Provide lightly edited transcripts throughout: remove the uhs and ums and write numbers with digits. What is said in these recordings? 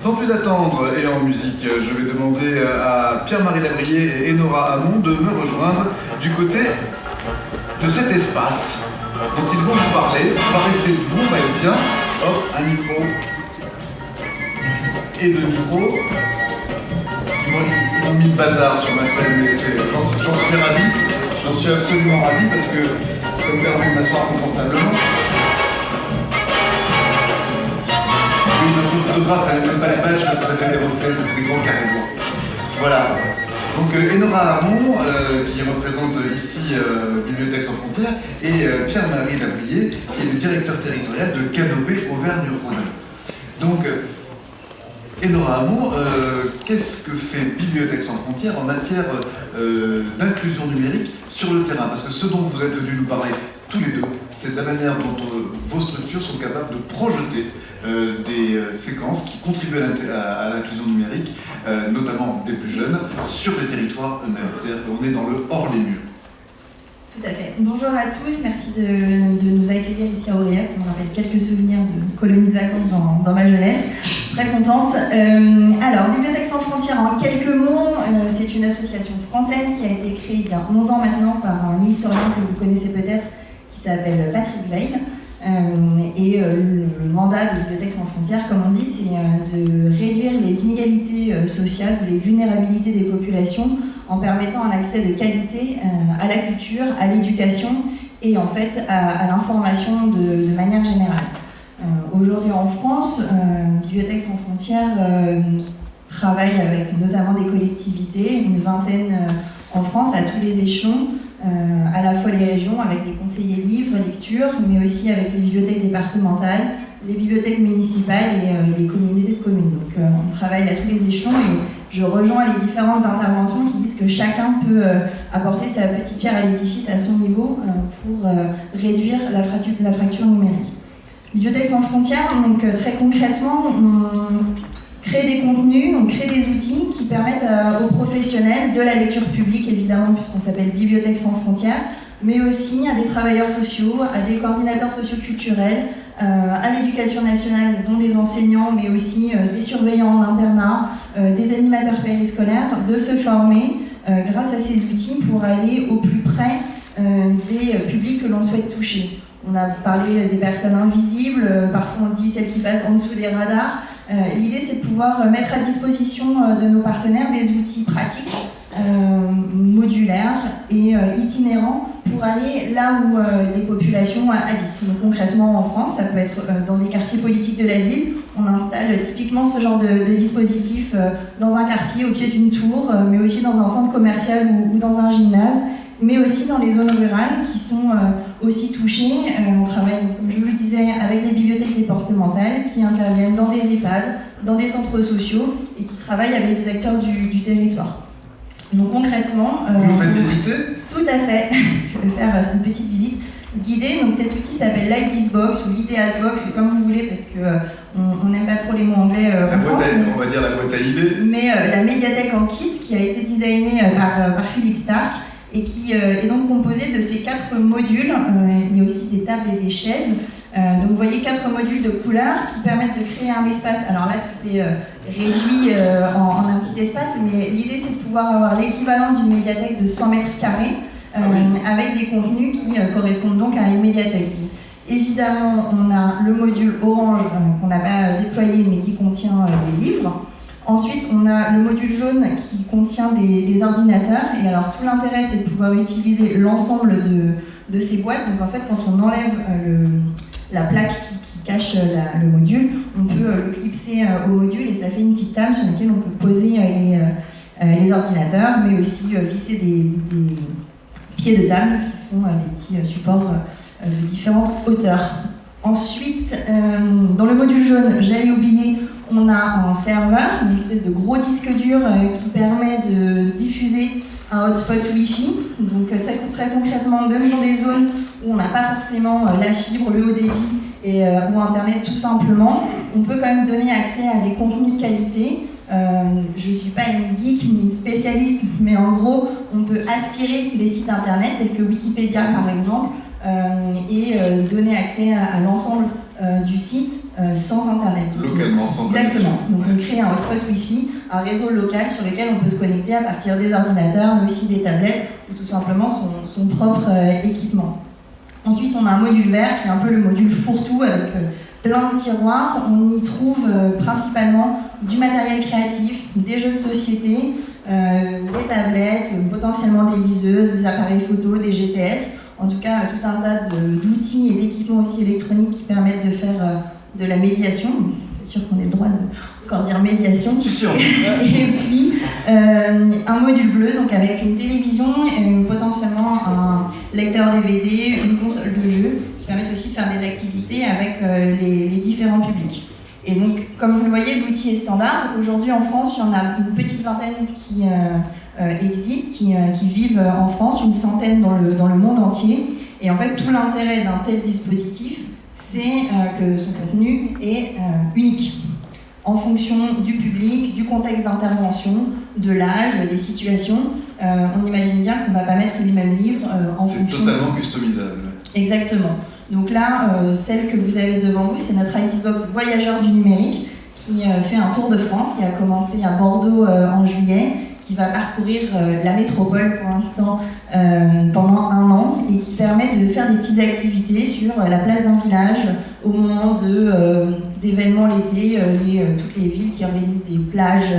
Sans plus attendre, et en musique, je vais demander à Pierre-Marie Labrier et Enora Hamon de me rejoindre du côté de cet espace dont ils vont vous parler. On va rester debout, on va être bien. Hop, un micro. Et deux micros. Ils m'ont mis le bazar sur ma scène, mais j'en suis ravi. J'en suis absolument ravi parce que ça me permet de m'asseoir confortablement. Oui, notre photographe, elle n'aime pas la page parce que ça fait des reflets, ça fait des grands carrés blancs. Voilà. Donc Enora Hamon, qui représente ici Bibliothèques sans frontières, et Pierre-Marie Labrier, qui est le directeur territorial de Canopée Auvergne-Rhône. Donc, Enora Hamon, qu'est-ce que fait Bibliothèques sans frontières en matière d'inclusion numérique sur le terrain? Parce que ce dont vous êtes venus nous parler tous les deux, c'est la manière dont vos structures sont capables de projeter des séquences qui contribuent à l'inclusion numérique, notamment des plus jeunes, sur les territoires eux-mêmes. C'est-à-dire qu'on est dans le hors les murs. Tout à fait. Bonjour à tous, merci de nous accueillir ici à Aurillac. Ça me rappelle quelques souvenirs de colonies de vacances dans ma jeunesse. Je suis très contente. Alors, Bibliothèques sans frontières, en quelques mots, c'est une association française qui a été créée il y a 11 ans maintenant par un historien que vous connaissez peut-être, qui s'appelle Patrick Weil. Et le mandat de Bibliothèques sans frontières, comme on dit, c'est de réduire les inégalités sociales, les vulnérabilités des populations en permettant un accès de qualité à la culture, à l'éducation et en fait à l'information de manière générale. Aujourd'hui en France, Bibliothèques sans frontières travaille avec notamment des collectivités, une vingtaine en France à tous les échelons, à la fois les régions avec les conseillers livres, lecture, mais aussi avec les bibliothèques départementales, les bibliothèques municipales et les communautés de communes. Donc on travaille à tous les échelons et je rejoins les différentes interventions qui disent que chacun peut apporter sa petite pierre à l'édifice à son niveau pour réduire la fracture numérique. Bibliothèques sans frontières, donc très concrètement, on crée des contenus, on crée des outils qui permettent aux professionnels de la lecture publique, évidemment, puisqu'on s'appelle Bibliothèques sans frontières, mais aussi à des travailleurs sociaux, à des coordinateurs socioculturels, à l'éducation nationale, dont des enseignants, mais aussi des surveillants en internat, des animateurs périscolaires, de se former grâce à ces outils pour aller au plus près des publics que l'on souhaite toucher. On a parlé des personnes invisibles, parfois on dit celles qui passent en dessous des radars. L'idée, c'est de pouvoir mettre à disposition de nos partenaires des outils pratiques, modulaires et itinérants pour aller là où les populations habitent. Donc, concrètement, en France, ça peut être dans des quartiers politiques de la ville. On installe typiquement ce genre de dispositif dans un quartier, au pied d'une tour, mais aussi dans un centre commercial ou dans un gymnase, mais aussi dans les zones rurales qui sont aussi touchées. On travaille, comme je vous le disais, avec les bibliothèques départementales qui interviennent dans des EHPAD, dans des centres sociaux et qui travaillent avec les acteurs du territoire. Donc concrètement... Vous faites visiter ? Tout à fait. Je vais faire une petite visite guidée. Donc cet outil s'appelle l'IDeasBox ou l'IdeasBox, comme vous voulez, parce qu'on n'aime pas trop les mots anglais en France. On va dire la boîte à idées. Mais la médiathèque en kit qui a été designée par Philippe Stark, et qui est donc composé de ces 4 modules. Il y a aussi des tables et des chaises. Donc vous voyez 4 modules de couleurs qui permettent de créer un espace. Alors là, tout est réduit en un petit espace, mais l'idée, c'est de pouvoir avoir l'équivalent d'une médiathèque de 100 mètres carrés, avec des contenus qui correspondent donc à une médiathèque. Évidemment, on a le module orange qu'on n'a pas déployé, mais qui contient des livres. Ensuite, on a le module jaune qui contient des ordinateurs. Et alors, tout l'intérêt, c'est de pouvoir utiliser l'ensemble de ces boîtes. Donc, en fait, quand on enlève la plaque qui cache le module, on peut le clipser au module et ça fait une petite table sur laquelle on peut poser les ordinateurs, mais aussi visser des pieds de table qui font des petits supports de différentes hauteurs. Ensuite, dans le module jaune, j'allais oublier, on a un serveur, une espèce de gros disque dur qui permet de diffuser un hotspot Wi-Fi. Donc très concrètement, même dans des zones où on n'a pas forcément la fibre, le haut débit ou Internet tout simplement, on peut quand même donner accès à des contenus de qualité. Je ne suis pas une geek ni une spécialiste, mais en gros, on peut aspirer des sites Internet tels que Wikipédia par exemple, et donner accès à l'ensemble du site sans Internet. Localement, sans Internet. Exactement. Donc on crée un hotspot Wi-Fi, un réseau local sur lequel on peut se connecter à partir des ordinateurs, mais aussi des tablettes ou tout simplement son propre équipement. Ensuite, on a un module vert qui est un peu le module fourre-tout avec plein de tiroirs. On y trouve principalement du matériel créatif, des jeux de société, des tablettes, potentiellement des liseuses, des appareils photo, des GPS. En tout cas, tout un tas d'outils et d'équipements aussi électroniques qui permettent de faire de la médiation. Je suis sûre qu'on ait le droit de encore dire médiation. C'est sûr. Et puis, un module bleu, donc avec une télévision, potentiellement un lecteur DVD, une console de jeu, qui permettent aussi de faire des activités avec les différents publics. Et donc, comme vous le voyez, l'outil est standard. Aujourd'hui, en France, il y en a une petite vingtaine qui existent, qui vivent en France, une centaine dans le monde entier. Et en fait, tout l'intérêt d'un tel dispositif, c'est que son contenu est unique, en fonction du public, du contexte d'intervention, de l'âge, des situations. On imagine bien qu'on ne va pas mettre les mêmes livres en fonction... C'est totalement customisable. Exactement. Donc là, celle que vous avez devant vous, c'est notre iDisbox Voyageurs du numérique qui fait un tour de France, qui a commencé à Bordeaux en juillet, qui va parcourir la métropole pour l'instant pendant 1 an et qui permet de faire des petites activités sur la place d'un village au moment d'événements l'été, toutes les villes qui organisent des plages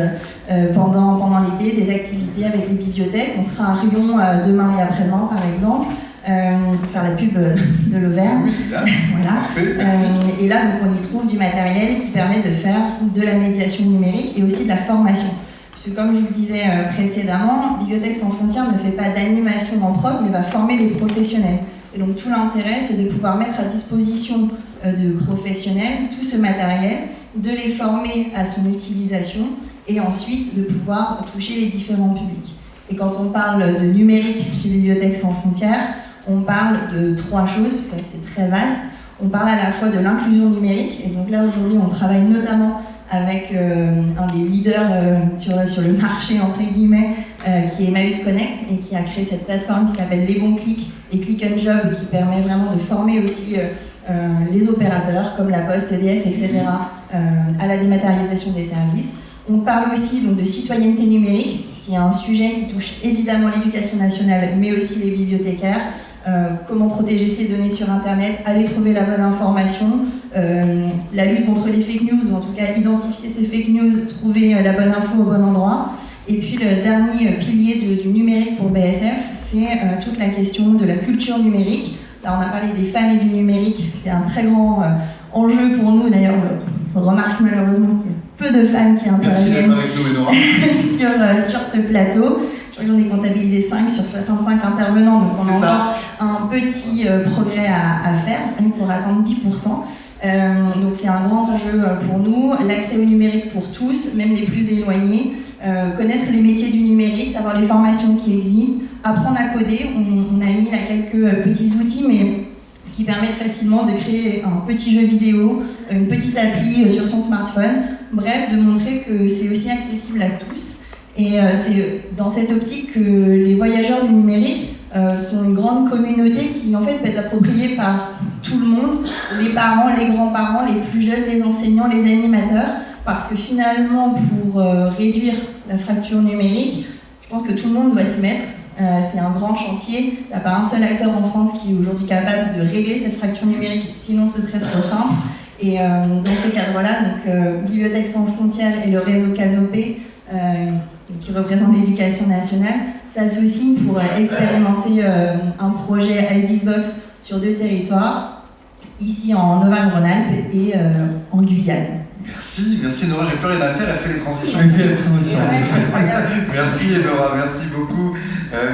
pendant l'été, des activités avec les bibliothèques. On sera à Rion demain et après-demain par exemple. Pour faire la pub de l'Auvergne. Oui, c'est ça. Voilà. Parfait, merci. Et là, donc, on y trouve du matériel qui permet de faire de la médiation numérique et aussi de la formation. Parce que comme je vous le disais précédemment, Bibliothèques sans frontières ne fait pas d'animation en propre, mais va former des professionnels. Et donc tout l'intérêt, c'est de pouvoir mettre à disposition de professionnels tout ce matériel, de les former à son utilisation et ensuite de pouvoir toucher les différents publics. Et quand on parle de numérique chez Bibliothèques sans frontières, on parle de 3 choses, parce que c'est très vaste. On parle à la fois de l'inclusion numérique, et donc là aujourd'hui on travaille notamment avec un des leaders sur le marché, entre guillemets, qui est Emmaüs Connect, et qui a créé cette plateforme qui s'appelle Les Bons Clics et Click and Job, qui permet vraiment de former aussi les opérateurs, comme la Poste, EDF, etc., à la dématérialisation des services. On parle aussi donc, de citoyenneté numérique, qui est un sujet qui touche évidemment l'éducation nationale, mais aussi les bibliothécaires. Comment protéger ses données sur Internet, aller trouver la bonne information, la lutte contre les fake news, ou en tout cas identifier ces fake news, trouver la bonne info au bon endroit. Et puis le dernier pilier du numérique pour BSF, c'est toute la question de la culture numérique. Là, on a parlé des femmes et du numérique, c'est un très grand enjeu pour nous. D'ailleurs, on remarque malheureusement qu'il y a peu de femmes qui interviennent sur ce plateau. Je crois que j'en ai comptabilisé 5 sur 65 intervenants, donc on a encore un petit progrès à faire pour atteindre 10%. Donc c'est un grand enjeu pour nous. L'accès au numérique pour tous, même les plus éloignés. Connaître les métiers du numérique, savoir les formations qui existent, apprendre à coder. On a mis là quelques petits outils, mais qui permettent facilement de créer un petit jeu vidéo, une petite appli sur son smartphone. Bref, de montrer que c'est aussi accessible à tous. Et c'est dans cette optique que les voyageurs du numérique sont une grande communauté qui en fait peut être appropriée par tout le monde, les parents, les grands-parents, les plus jeunes, les enseignants, les animateurs, parce que finalement pour réduire la fracture numérique, je pense que tout le monde doit s'y mettre. C'est un grand chantier, il n'y a pas un seul acteur en France qui est aujourd'hui capable de régler cette fracture numérique, sinon ce serait trop simple. Et dans ce cadre-là, donc Bibliothèques sans frontières et le réseau Canopé, qui représente l'éducation nationale, s'associent pour expérimenter un projet iDisbox sur 2 territoires, ici en Auvergne-Rhône-Alpes et en Guyane. Merci Nora, j'ai plus rien à faire, elle fait les transitions. Elle fait les transitions. Merci Nora, merci beaucoup.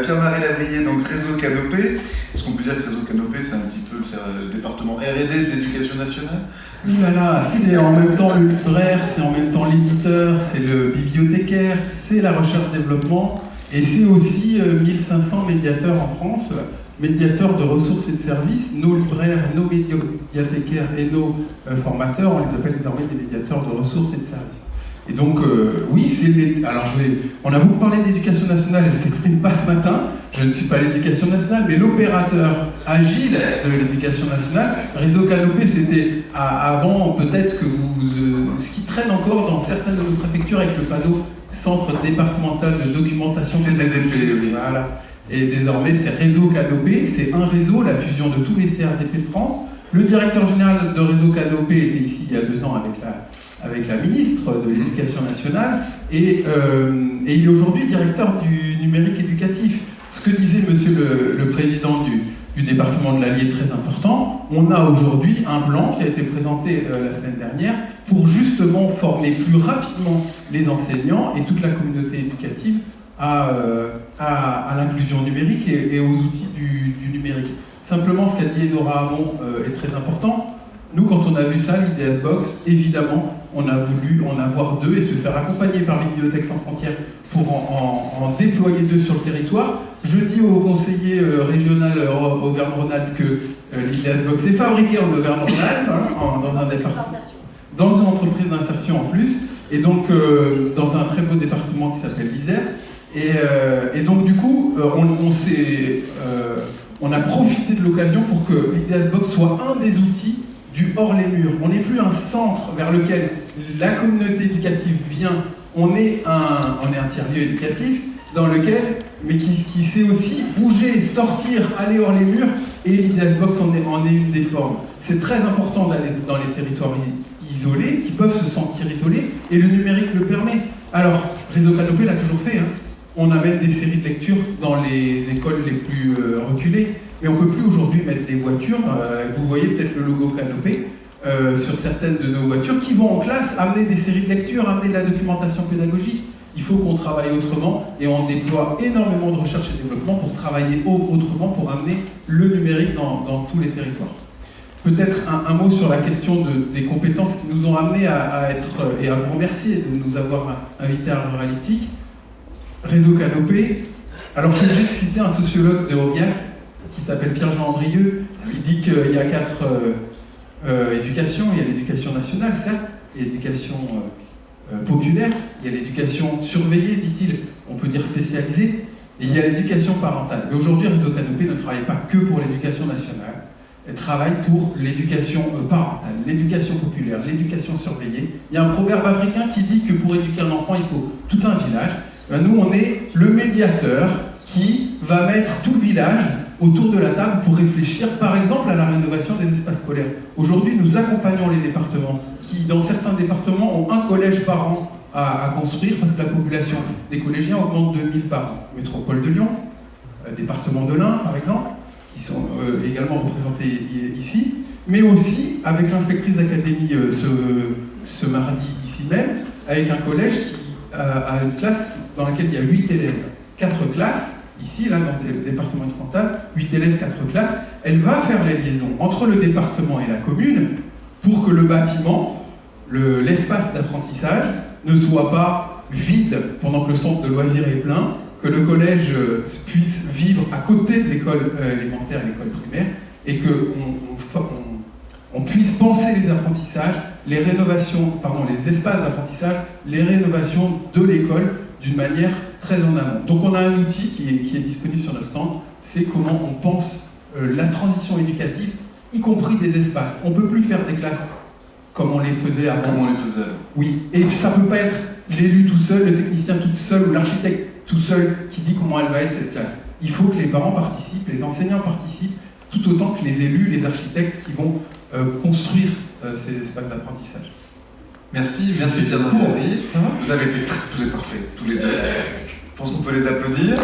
Pierre-Marie Lavrier, donc Réseau Canopé. Est-ce qu'on peut dire que Réseau Canopé, c'est un petit peu le département R&D de l'éducation nationale? Voilà, c'est en même temps le libraire, c'est en même temps l'éditeur, c'est le bibliothécaire, c'est la recherche-développement, et c'est aussi 1500 médiateurs en France, médiateurs de ressources et de services. Nos libraires, nos bibliothécaires et nos formateurs, on les appelle désormais des médiateurs de ressources et de services. Et donc, oui, alors on a beaucoup parlé d'éducation nationale, elle ne s'exprime pas ce matin, je ne suis pas l'éducation nationale, mais l'opérateur agile de l'éducation nationale, Réseau Canopé, c'était avant peut-être ce qui traîne encore dans certaines de nos préfectures avec le panneau Centre départemental de documentation. CDDP, oui. Voilà. Et désormais, c'est Réseau Canopé, c'est un réseau, la fusion de tous les CRDP de France. Le directeur général de Réseau Canopé était ici il y a 2 ans avec la ministre de l'Éducation nationale, et il est aujourd'hui directeur du numérique éducatif. Ce que disait monsieur le président du département de l'Allier est très important. On a aujourd'hui un plan qui a été présenté la semaine dernière pour justement former plus rapidement les enseignants et toute la communauté éducative à l'inclusion numérique et aux outils du numérique. Simplement, ce qu'a dit Enora Hamon est très important. Nous, quand on a vu ça, l'IDS Box, évidemment, on a voulu en avoir 2 et se faire accompagner par Bibliothèques sans frontières pour en déployer 2 sur le territoire. Je dis au conseiller régional Auvergne-Rhône-Alpes que l'IDS Box est fabriqué en Auvergne-Rhône-Alpes, dans un département, dans une entreprise d'insertion en plus, et donc dans un très beau département qui s'appelle l'Isère. Et donc du coup, on a profité de l'occasion pour que l'IDS Box soit un des outils du hors les murs. On n'est plus un centre vers lequel la communauté éducative vient, on est un tiers-lieu éducatif dans lequel, mais qui sait aussi bouger, sortir, aller hors les murs, et l'IDS Box en est une des formes. C'est très important d'aller dans les territoires isolés, qui peuvent se sentir isolés, et le numérique le permet. Alors, Réseau Canopé l'a toujours fait, hein. On amène des séries de lecture dans les écoles les plus reculées, mais on ne peut plus aujourd'hui mettre des voitures, vous voyez peut-être le logo Canopé, sur certaines de nos voitures, qui vont en classe amener des séries de lecture, amener de la documentation pédagogique. Il faut qu'on travaille autrement, et on déploie énormément de recherche et développement pour travailler autrement, pour amener le numérique dans tous les territoires. Peut-être un mot sur la question des compétences qui nous ont amenés à être, et à vous remercier de nous avoir invités à Ruralytique. Réseau Canopé. Alors je suis obligé de citer un sociologue de Aurillac qui s'appelle Pierre-Jean Andrieux. Il dit qu'il y a 4 éducations. Il y a l'éducation nationale, certes, il y a l'éducation populaire, il y a l'éducation surveillée, dit-il, on peut dire spécialisée, et il y a l'éducation parentale. Et aujourd'hui, Réseau Canopé ne travaille pas que pour l'éducation nationale, elle travaille pour l'éducation parentale, l'éducation populaire, l'éducation surveillée. Il y a un proverbe africain qui dit que pour éduquer un enfant, il faut tout un village. Nous, on est le médiateur qui va mettre tout le village autour de la table pour réfléchir, par exemple, à la rénovation des espaces scolaires. Aujourd'hui, nous accompagnons les départements qui, dans certains départements, ont un collège par an à construire parce que la population des collégiens augmente de 1000 par an. Métropole de Lyon, département de l'Ain, par exemple, qui sont également représentés ici, mais aussi avec l'inspectrice d'académie ce mardi ici même, avec un collège qui a une classe dans laquelle il y a 8 élèves, 4 classes, ici, là, dans ce département de Cantal, 8 élèves, 4 classes. Elle va faire les liaisons entre le département et la commune pour que le bâtiment, l'espace d'apprentissage, ne soit pas vide pendant que le centre de loisirs est plein, que le collège puisse vivre à côté de l'école élémentaire et l'école primaire, et qu'on puisse penser les apprentissages, les espaces d'apprentissage, les rénovations de l'école d'une manière très en amont. Donc on a un outil qui est disponible sur notre stand, c'est comment on pense la transition éducative, y compris des espaces. On ne peut plus faire des classes comme on les faisait avant. Comme on les faisait. Oui, et ça ne peut pas être l'élu tout seul, le technicien tout seul ou l'architecte tout seul qui dit comment elle va être cette classe. Il faut que les parents participent, les enseignants participent, tout autant que les élus, les architectes qui vont construire ces espaces d'apprentissage. Merci Pierre Andrieux. Vous avez été très parfaits, tous les deux. Je pense qu'on peut les applaudir.